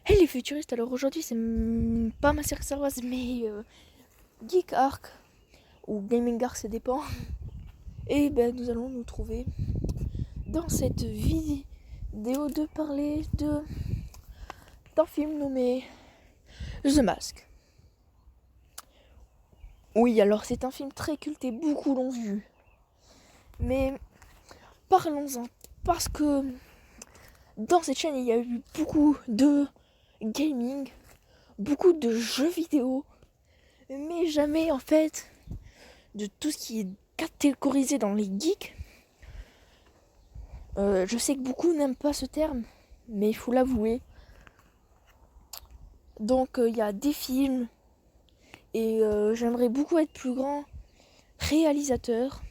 Hey les futuristes, alors aujourd'hui c'est pas ma série Star Wars mais Geek Arc ou Gaming Arc, ça dépend. Et ben nous allons nous trouver dans cette vidéo de parler d'un film nommé The Mask. Oui, alors c'est un film très culte et beaucoup l'ont vu. Mais parlons-en parce que dans cette chaîne il y a eu beaucoup de gaming, beaucoup de jeux vidéo, mais jamais en fait de tout ce qui est catégorisé dans les geeks. Je sais que beaucoup n'aiment pas ce terme, mais il faut l'avouer. Donc il y a des films et j'aimerais beaucoup être plus grand réalisateur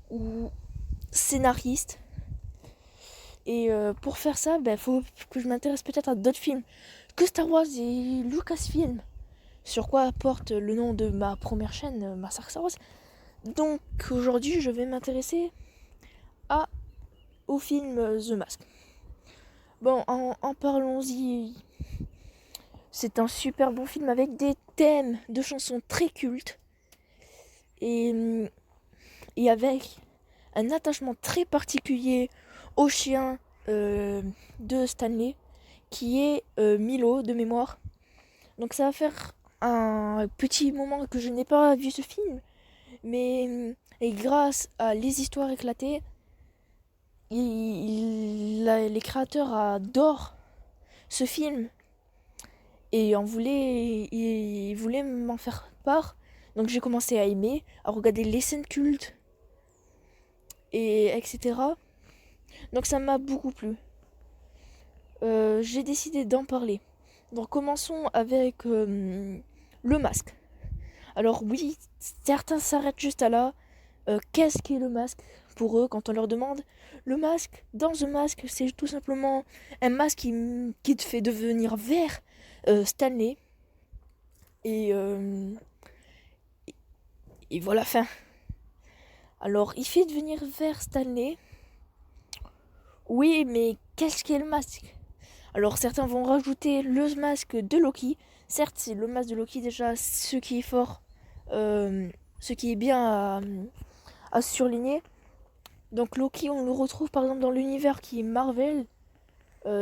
ou scénariste. Et pour faire ça, faut que je m'intéresse peut-être à d'autres films que Star Wars et Lucasfilm. Sur quoi porte le nom de ma première chaîne, ma Star Wars. Donc aujourd'hui, je vais m'intéresser au film The Mask. Bon, en parlons-y. C'est un super bon film avec des thèmes de chansons très cultes et, et avec un attachement très particulier au chien de Stanley qui est Milo de mémoire. Donc ça va faire un petit moment que je n'ai pas vu ce film, mais et grâce à les histoires éclatées, les créateurs adorent ce film et il voulait m'en faire part. Donc j'ai commencé à aimer, à regarder les scènes cultes et etc. Donc ça m'a beaucoup plu. J'ai décidé d'en parler. Donc commençons avec le masque. Alors oui, certains s'arrêtent juste à là. Qu'est-ce qu'est le masque pour eux quand on leur demande? Le masque, dans The Mask, c'est tout simplement un masque qui te fait devenir vert Stanley. Et, euh, et voilà, fin. Alors, il fait devenir vert Stanley. Oui, mais qu'est-ce qu'est le masque? Alors, certains vont rajouter le masque de Loki. Certes, c'est le masque de Loki déjà, ce qui est fort, ce qui est bien à surligner. Donc Loki, on le retrouve par exemple dans l'univers qui est Marvel.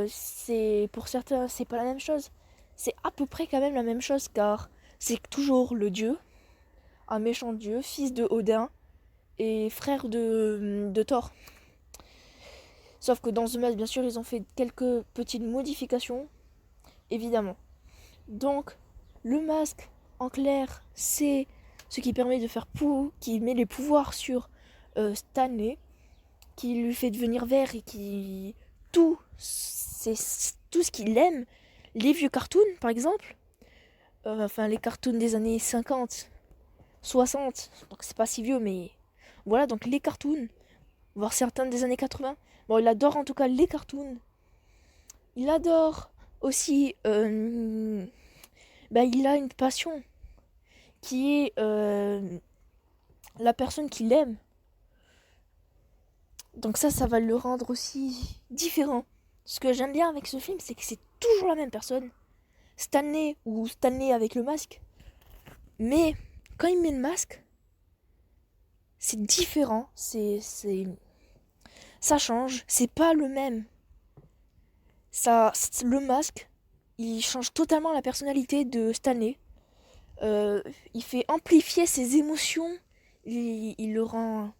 C'est pour certains, c'est pas la même chose. C'est à peu près quand même la même chose car c'est toujours le dieu, un méchant dieu, fils de Odin et frère de Thor. Sauf que dans The Mask, bien sûr, ils ont fait quelques petites modifications, évidemment. Donc, le masque, en clair, c'est ce qui permet de faire qui met les pouvoirs sur Stanley, qui lui fait devenir vert et qui c'est tout ce qu'il aime. Les vieux cartoons, par exemple, enfin les cartoons des années 50, 60, donc c'est pas si vieux, mais voilà, donc les cartoons, voire certains des années 80. Bon, il adore en tout cas les cartoons. Il adore aussi, il a une passion qui est la personne qu'il aime. Donc ça va le rendre aussi différent. Ce que j'aime bien avec ce film, c'est que c'est toujours la même personne. Stanley ou Stanley avec le masque. Mais quand il met le masque, c'est différent. Ça change. C'est pas le même. Le masque, il change totalement la personnalité de Stanley. Il fait amplifier ses émotions. Il le rend.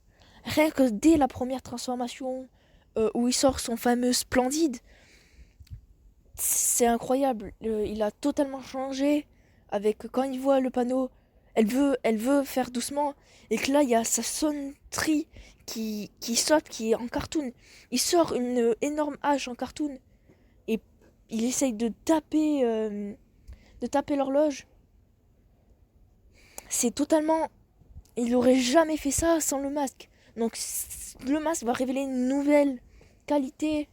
Rien que dès la première transformation, où il sort son fameux Splendide, c'est incroyable. Il a totalement changé. Avec quand il voit le panneau, elle veut faire doucement. Et que là, il y a sa sonnerie qui saute, qui est en cartoon. Il sort une énorme hache en cartoon. Et il essaye de taper l'horloge. C'est totalement. Il aurait jamais fait ça sans le masque. Donc le masque va révéler une nouvelle qualité,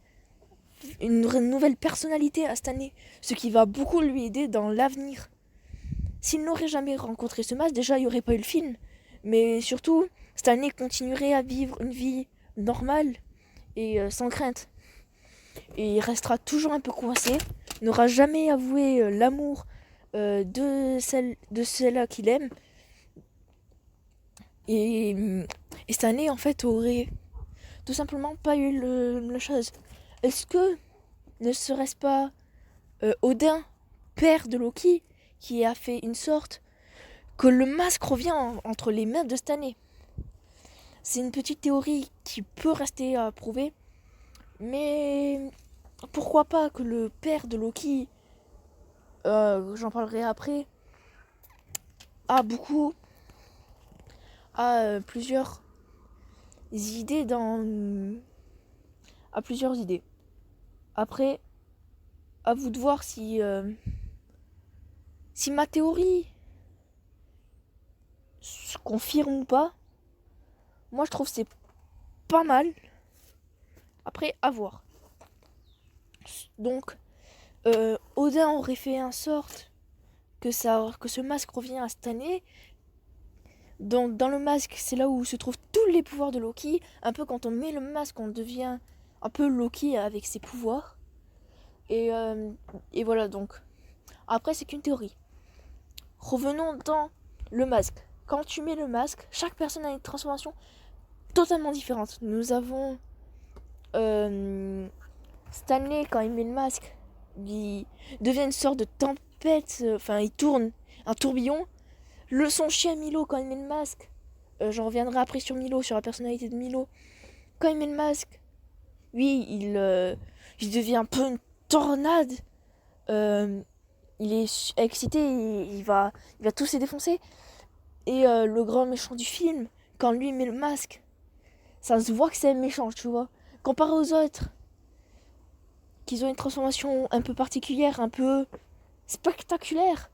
une nouvelle personnalité à Stanley, ce qui va beaucoup lui aider dans l'avenir. S'il n'aurait jamais rencontré ce masque, déjà il n'y aurait pas eu le film, mais surtout Stanley continuerait à vivre une vie normale et sans crainte. Et il restera toujours un peu coincé, n'aura jamais avoué l'amour de celle-là qu'il aime. Et, et cette année, en fait, aurait tout simplement pas eu la chose. Est-ce que ne serait-ce pas Odin, père de Loki, qui a fait une sorte que le masque revient entre les mains de Stanley? C'est une petite théorie qui peut rester à prouver, mais pourquoi pas que le père de Loki, j'en parlerai après, a beaucoup, a plusieurs idées a plusieurs idées. Après, à vous de voir si ma théorie se confirme ou pas. Moi, je trouve que c'est pas mal. Après, à voir. Donc, Odin aurait fait en sorte que ce masque revient à cette année. Donc, dans le masque, c'est là où se trouvent tous les pouvoirs de Loki. Un peu quand on met le masque, on devient un peu Loki avec ses pouvoirs. Et voilà, donc. Après, c'est qu'une théorie. Revenons dans le masque. Quand tu mets le masque, chaque personne a une transformation totalement différente. Nous avons Stanley, quand il met le masque, il devient une sorte de tempête. Enfin, il tourne un tourbillon. Son chien Milo, quand il met le masque, j'en reviendrai après sur Milo, sur la personnalité de Milo. Quand il met le masque, lui, il devient un peu une tornade. Il est excité, il va tous se défoncer. Et le grand méchant du film, quand lui met le masque, ça se voit que c'est un méchant, tu vois. Comparé aux autres, qu'ils ont une transformation un peu particulière, un peu spectaculaire.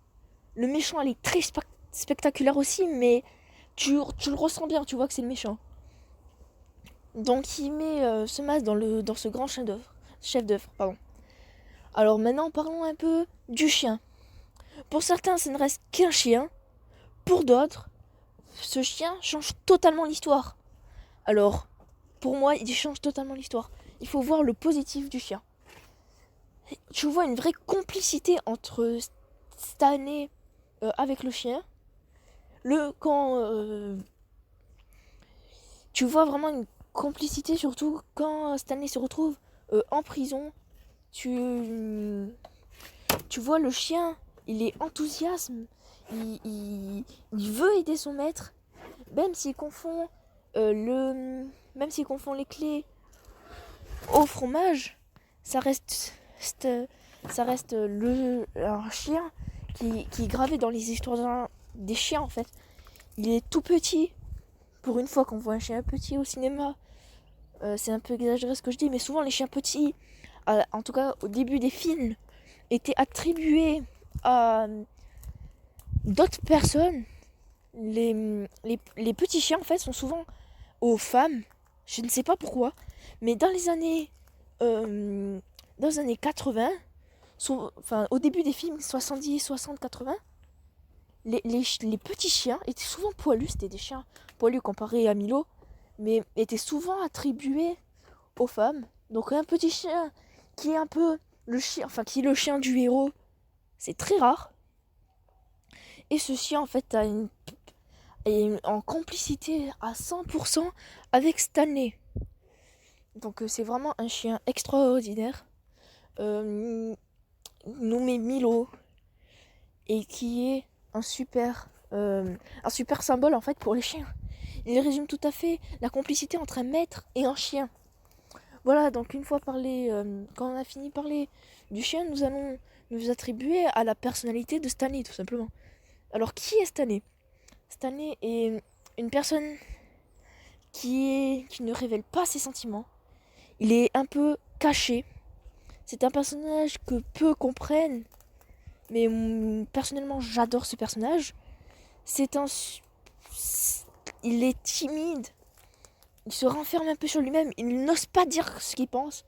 Le méchant, elle est très spectaculaire aussi, mais tu le ressens bien, tu vois que c'est le méchant. Donc il met ce masque dans ce grand chef d'œuvre, pardon. Alors maintenant, parlons un peu du chien. Pour certains, ce ne reste qu'un chien. Pour d'autres, ce chien change totalement l'histoire. Alors, pour moi, il change totalement l'histoire. Il faut voir le positif du chien. Tu vois une vraie complicité entre Stanley avec le chien. Tu vois vraiment une complicité, surtout quand Stanley se retrouve en prison. Tu vois le chien, il est enthousiaste. Il veut aider son maître, même s'il confond les clés au fromage. Ça reste un chien qui est gravé dans les histoires des chiens, en fait. Il est tout petit. Pour une fois qu'on voit un chien petit au cinéma, c'est un peu exagéré ce que je dis, mais souvent les chiens petits, en tout cas au début des films, étaient attribués à d'autres personnes. Les petits chiens, en fait, sont souvent aux femmes. Je ne sais pas pourquoi, mais dans les années 80, enfin au début des films 70, 60, 80, les petits chiens étaient souvent poilus. C'était des chiens poilus comparés à Milo, mais étaient souvent attribués aux femmes. Donc un petit chien qui est un peu le chien, enfin qui est le chien du héros, c'est très rare. Et ce chien, en fait, est en complicité à 100% avec Stanley. Donc c'est vraiment un chien extraordinaire, nommé Milo, et qui est un super symbole, en fait, pour les chiens. Il résume tout à fait la complicité entre un maître et un chien. Voilà, donc une fois parlé, quand on a fini de parler du chien, nous allons nous attribuer à la personnalité de Stanley, tout simplement. Alors, qui est Stanley? Stanley est une personne qui ne révèle pas ses sentiments. Il est un peu caché. C'est un personnage que peu comprennent, mais personnellement, j'adore ce personnage. Il est timide. Il se renferme un peu sur lui-même. Il n'ose pas dire ce qu'il pense,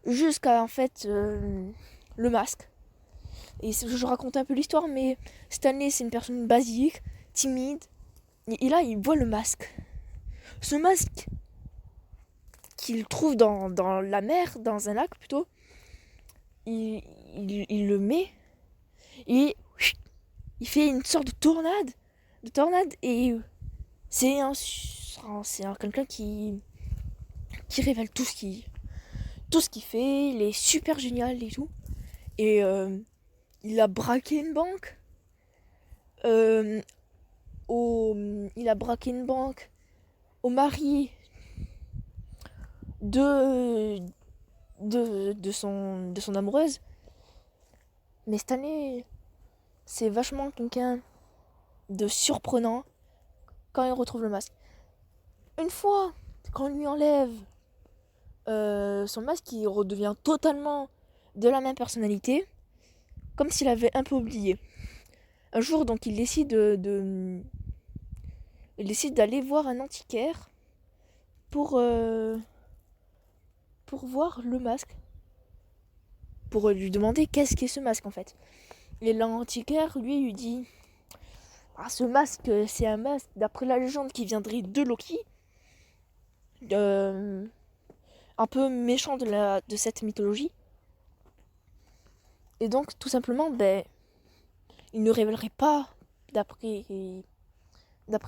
jusqu'à en fait le masque. Et je raconte un peu l'histoire, mais Stanley, c'est une personne basique, timide. Et là, il voit le masque. Ce masque qu'il trouve dans la mer, dans un lac plutôt, il il le met et il fait une sorte de tornade et c'est quelqu'un qui révèle tout ce qu'il fait, il est super génial et tout. Et il a braqué une banque. Euh, il a braqué une banque au mari de son amoureuse. Mais cette année, c'est vachement quelqu'un de surprenant quand il retrouve le masque. Une fois qu'on lui enlève son masque, il redevient totalement de la même personnalité, comme s'il avait un peu oublié. Un jour, donc, il décide d'aller voir un antiquaire pour voir le masque, pour lui demander qu'est-ce qu'est ce masque en fait. Et l'antiquaire, lui dit ce masque, c'est un masque d'après la légende qui viendrait de Loki, un peu méchant de cette mythologie. Et donc, tout simplement, il ne révélerait pas, d'après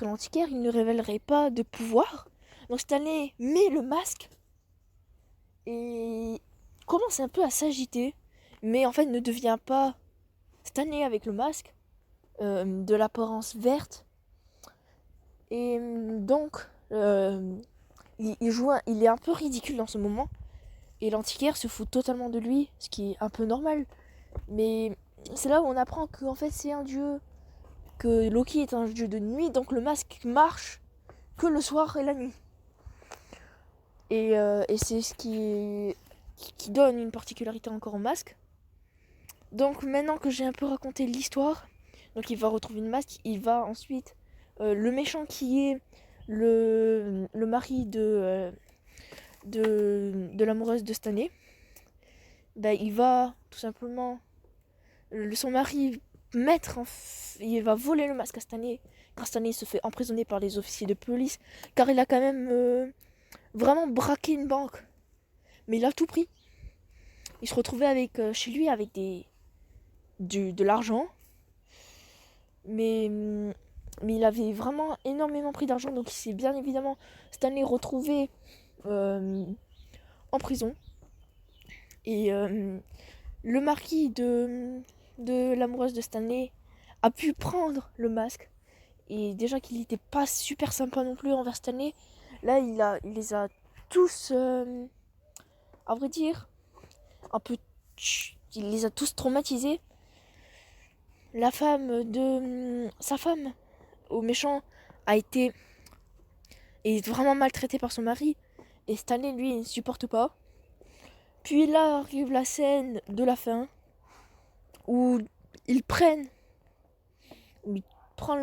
l'antiquaire, il ne révélerait pas de pouvoir. Donc Stanley met le masque et commence un peu à s'agiter, mais en fait ne devient pas Stanley avec le masque, de l'apparence verte. Et donc, il est un peu ridicule dans ce moment. Et l'antiquaire se fout totalement de lui, ce qui est un peu normal. Mais c'est là où on apprend qu'en fait c'est un dieu, que Loki est un dieu de nuit, donc le masque marche que le soir et la nuit. Et c'est ce qui donne une particularité encore au masque. Donc maintenant que j'ai un peu raconté l'histoire, donc il va retrouver une masque, il va ensuite, le méchant qui est le mari de l'amoureuse de Stanley, il va tout simplement, son mari, il va voler le masque à Stanley, car Stanley se fait emprisonner par les officiers de police, car il a quand même vraiment braqué une banque. Mais il a tout pris. Il se retrouvait chez lui avec de l'argent. Mais il avait vraiment énormément pris d'argent. Donc il s'est bien évidemment Stanley retrouvé en prison. Et le marquis de l'amoureuse de Stanley a pu prendre le masque. Et déjà qu'il n'était pas super sympa non plus envers Stanley, là il les a tous, à vrai dire, un peu, il les a tous traumatisés. Sa femme au méchant est vraiment maltraitée par son mari, et Stanley lui il ne supporte pas. Puis là arrive la scène de la fin où ils prennent où il prend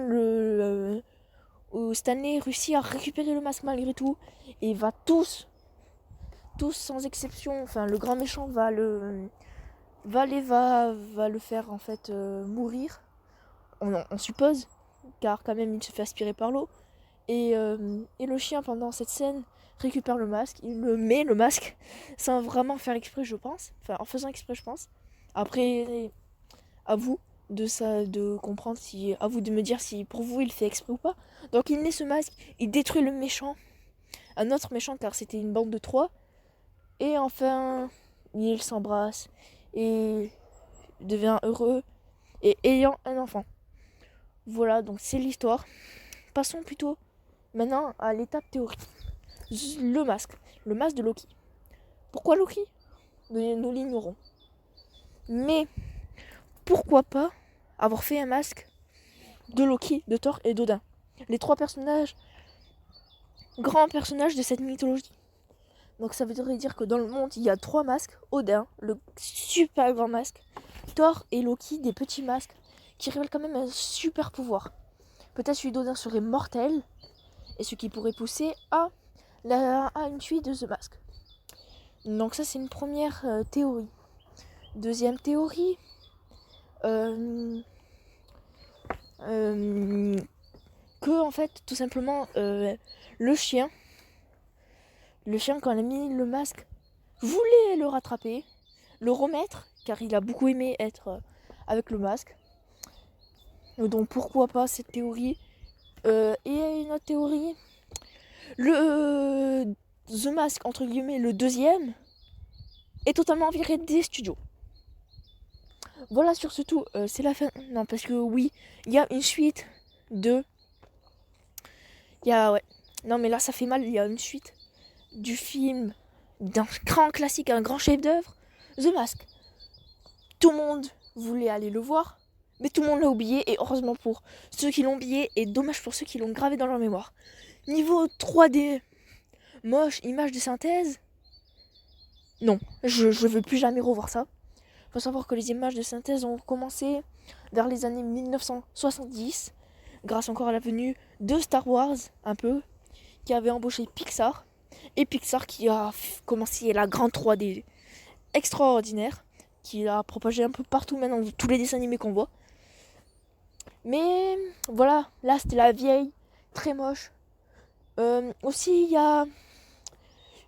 où Stanley réussit à récupérer le masque malgré tout, et va tous sans exception, enfin le grand méchant va le faire en fait mourir, on suppose, car quand même il se fait aspirer par l'eau. Et le chien pendant cette scène récupère le masque, il le met le masque sans vraiment faire exprès, je pense, enfin en faisant exprès je pense. Après, à vous de comprendre, à vous de me dire si pour vous il fait exprès ou pas. Donc il met ce masque, il détruit le méchant, un autre méchant, car c'était une bande de 3. Et enfin ils s'embrassent et devient heureux et ayant un enfant. Voilà, donc c'est l'histoire. Passons plutôt maintenant à l'étape théorique. Le masque de Loki. Pourquoi Loki? Nous l'ignorons. Mais pourquoi pas avoir fait un masque de Loki, de Thor et d'Odin, les 3 personnages, grands personnages de cette mythologie. Donc ça voudrait dire que dans le monde il y a 3 masques: Odin, le super grand masque, Thor et Loki, des petits masques qui révèlent quand même un super pouvoir. Peut-être celui d'Odin serait mortel, et ce qui pourrait pousser à une fuite de The Mask. Donc ça c'est une première théorie. Deuxième théorie, que en fait tout simplement le chien quand il a mis le masque voulait le rattraper, le remettre, car il a beaucoup aimé être avec le masque. Donc pourquoi pas cette théorie. Et une autre théorie, le The Mask, entre guillemets, le deuxième, est totalement viré des studios. Voilà, sur ce tout, c'est la fin. Non, parce que oui, il y a une suite de... Ouais. Non, mais là, ça fait mal, il y a une suite du film, d'un grand classique, un grand chef-d'œuvre, The Mask. Tout le monde voulait aller le voir, mais tout le monde l'a oublié, et heureusement pour ceux qui l'ont oublié, et dommage pour ceux qui l'ont gravé dans leur mémoire. Niveau 3D, moche, image de synthèse, non, je veux plus jamais revoir ça. Faut savoir que les images de synthèse ont commencé vers les années 1970, grâce encore à la venue de Star Wars, un peu, qui avait embauché Pixar, et Pixar qui a commencé la grande 3D extraordinaire, qui a propagé un peu partout maintenant, tous les dessins animés qu'on voit. Mais voilà, là c'était la vieille, très moche. Aussi, il y a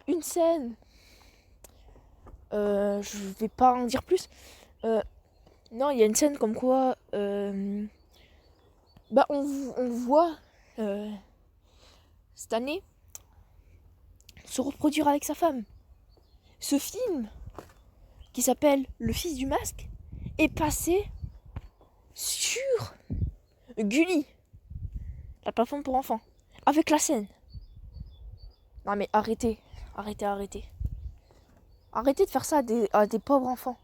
une scène, je vais pas en dire plus. Non, il y a une scène comme quoi on voit cette année se reproduire avec sa femme. Ce film, qui s'appelle Le Fils du Masque, est passé sur Gulli, la plateforme pour enfants, avec la scène. Non mais arrêtez. Arrêtez de faire ça à des pauvres enfants.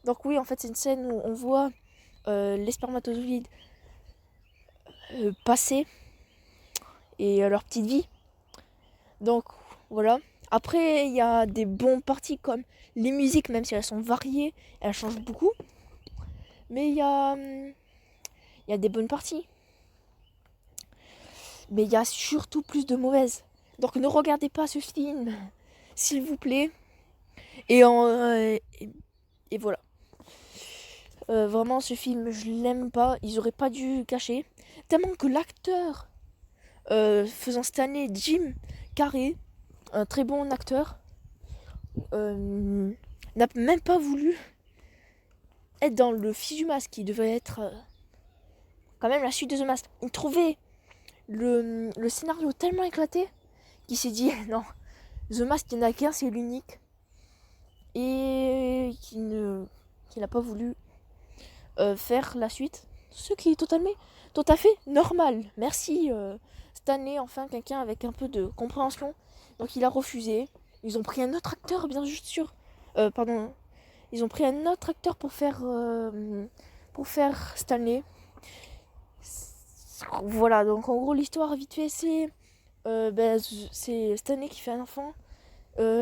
Donc oui, en fait, c'est une scène où on voit les spermatozoïdes passer et leur petite vie. Donc voilà. Après, il y a des bons parties comme les musiques, même si elles sont variées, elles changent beaucoup. Mais il y a des bonnes parties. Mais il y a surtout plus de mauvaises. Donc ne regardez pas ce film, s'il vous plaît. Et voilà. Vraiment, ce film, je l'aime pas. Ils auraient pas dû cacher. Tellement que l'acteur faisant cette année, Jim Carrey, un très bon acteur, n'a même pas voulu être dans Le Fils du Masque, qui devait être quand même la suite de The Mask. Il trouvait le scénario tellement éclaté qu'il s'est dit non, The Mask, il n'y en a qu'un, c'est l'unique. Et qui n'a pas voulu faire la suite. Ce qui est tout à fait normal. Merci cette année, enfin, quelqu'un avec un peu de compréhension. Donc il a refusé. Ils ont pris un autre acteur, bien sûr. Ils ont pris un autre acteur pour faire cette année. Voilà, donc en gros, l'histoire, vite fait, c'est Stanley qui fait un enfant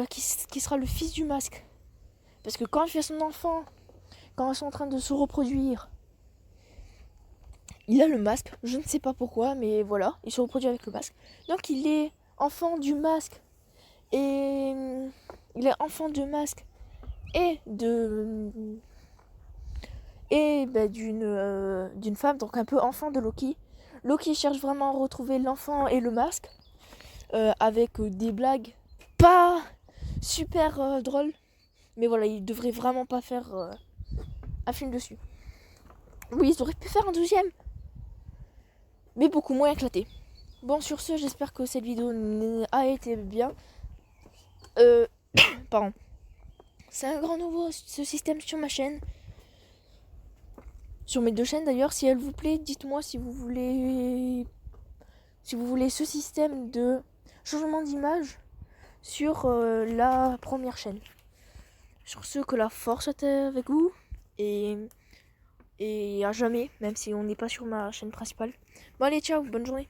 qui sera le fils du masque. Parce que quand il fait son enfant, quand ils sont en train de se reproduire, il a le masque. Je ne sais pas pourquoi, mais voilà, il se reproduit avec le masque. Donc il est enfant du masque. Et il est enfant de masque et d'une femme, donc un peu enfant de Loki. Loki cherche vraiment à retrouver l'enfant et le masque avec des blagues pas super drôles. Mais voilà, il devrait vraiment pas faire un film dessus. Oui, ils auraient pu faire un deuxième, mais beaucoup moins éclaté. Bon, sur ce, j'espère que cette vidéo a été bien. Pardon. C'est un grand nouveau, ce système sur ma chaîne. Sur mes deux chaînes d'ailleurs, si elle vous plaît, dites-moi si vous voulez ce système de changement d'image sur la première chaîne. Sur ce, que la force soit avec vous et à jamais, même si on n'est pas sur ma chaîne principale. Bon allez, ciao, bonne journée.